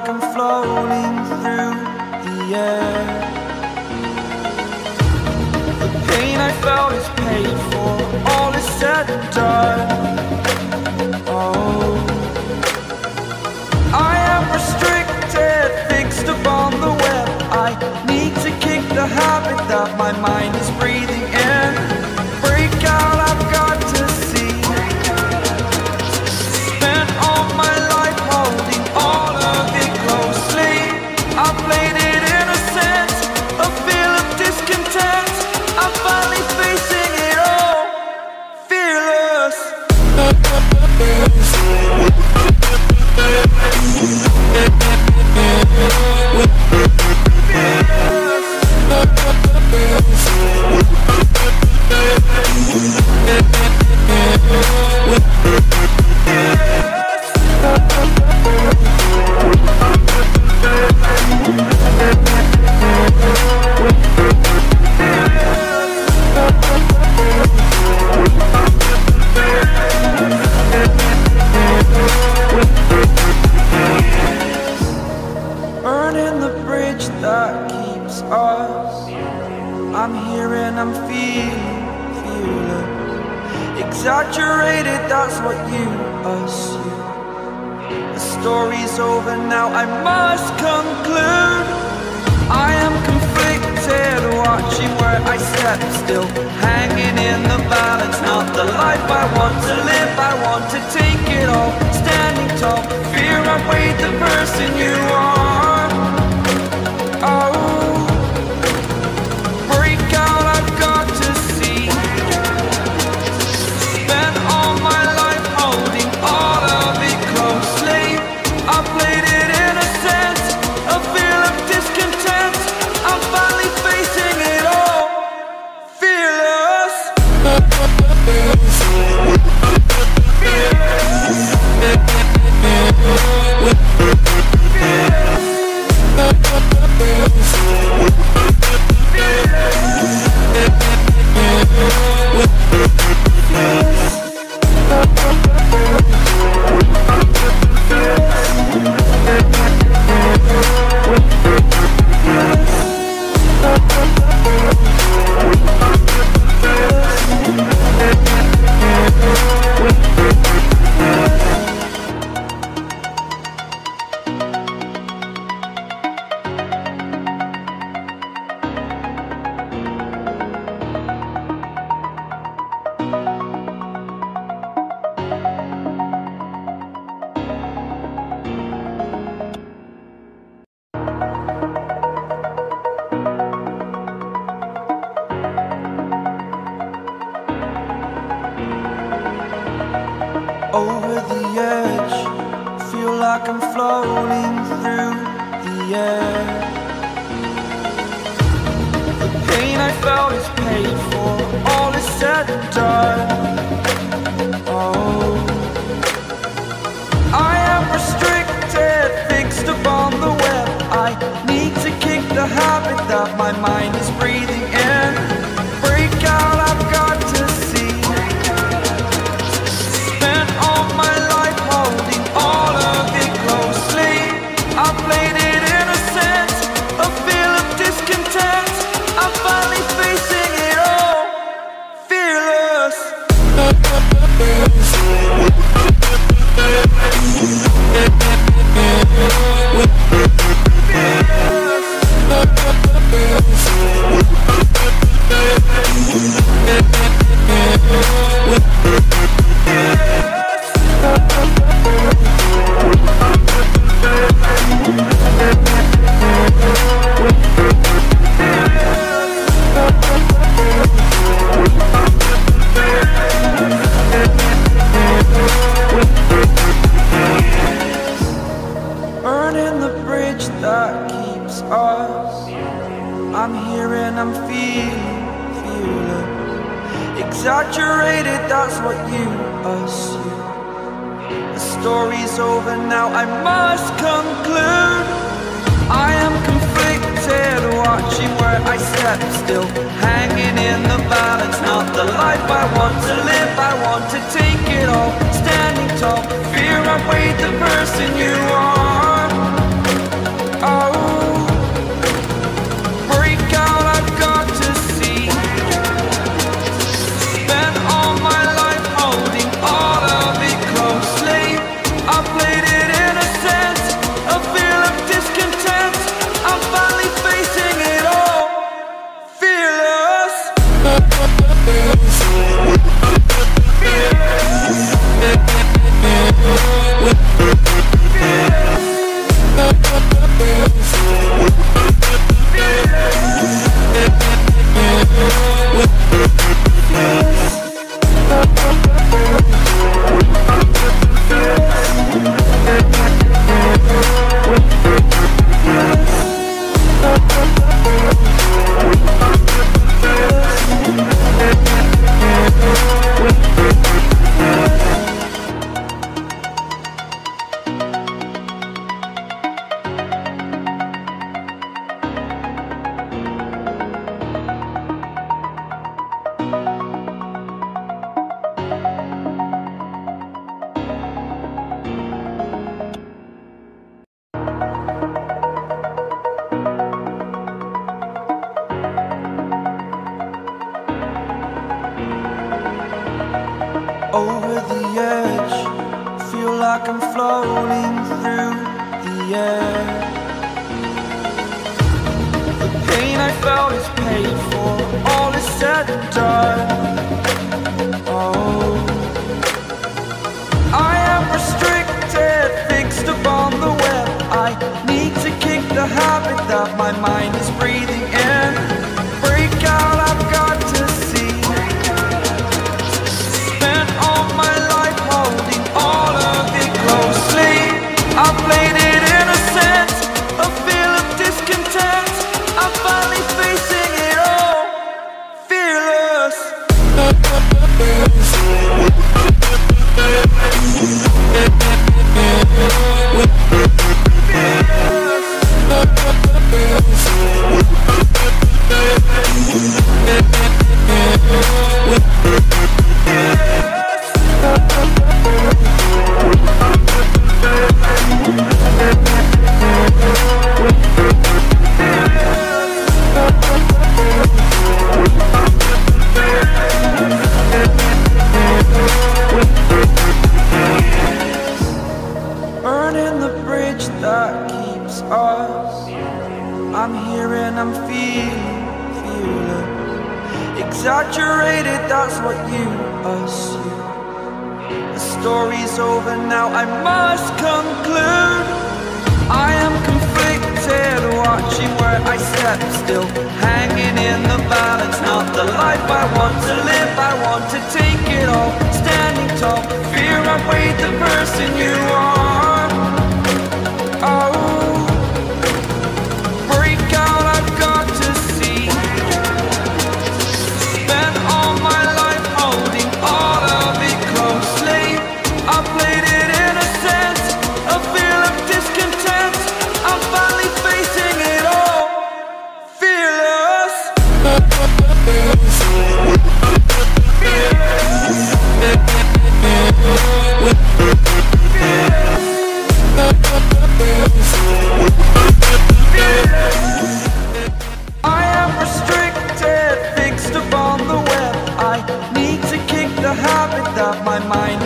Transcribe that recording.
like I'm floating through the air. The pain I felt is paid for, all is said and done. Oh, I am restricted, fixed upon the web. I need to kick the habit that my mind is breathing in. Break out, I've got to see. Spent all my life holding all of it closely. I played it innocent, a feel of discontent. I'm finally facing it all, fearless. Burning the bridge that keeps us. I'm here and I'm feeling exaggerated, that's what you assume. The story's over now, I must conclude. I am conflicted, watching where I step still, hanging in the balance. Not the life I want to live, I want to take it all. Standing tall, fear I weighed the person you are. Oh, break out, I've got to see. Spent all my life holding all of it closely. I played it innocent, a feel of discontent. I'm finally facing it all, fearless. Over the edge, feel like I'm floating through the air. The pain I felt is paid for, all is said and done. Oh, I am restricted, fixed upon the web. I need to kick the habit that my mind is breathing in. Break out, I've got to see. Spent all my life holding all of it closely. I played it innocent, a feel of discontent. I'm finally facing it all, fearless. Burning the bridge that keeps us. I'm here and I'm feeling exaggerated, that's what you assume. The story's over now, I must conclude. I am conflicted, watching where I step still, hanging in the balance. Not the life I want to live, I want to take it all. Standing tall, fear I weighed the person you are. Over the edge, feel like I'm floating through the air. The pain I felt is paid for, all is said and done. Oh, I am restricted, fixed upon the web. I need to kick the habit that my mind is breathing in. Break out, I've got to see. Spent all my life holding all of it closely. I played it innocent, a feel of discontent. I'm finally facing it all, fearless. Burning the bridge that keeps us. I'm here and I'm feeling exaggerated, that's what you assume. The story's over now, I must conclude. I am conflicted, watching where I step, still hanging in the balance. Not the life I want to live, I want to take it all. Standing tall, fear outweighed the person you are. Oh, break out, I've got to see. Spent all my life holding all of it closely. I played it innocent, a feel of discontent. I'm finally facing it all, fearless. I am restricted, fixed upon the web. I need to kick the habit that my mind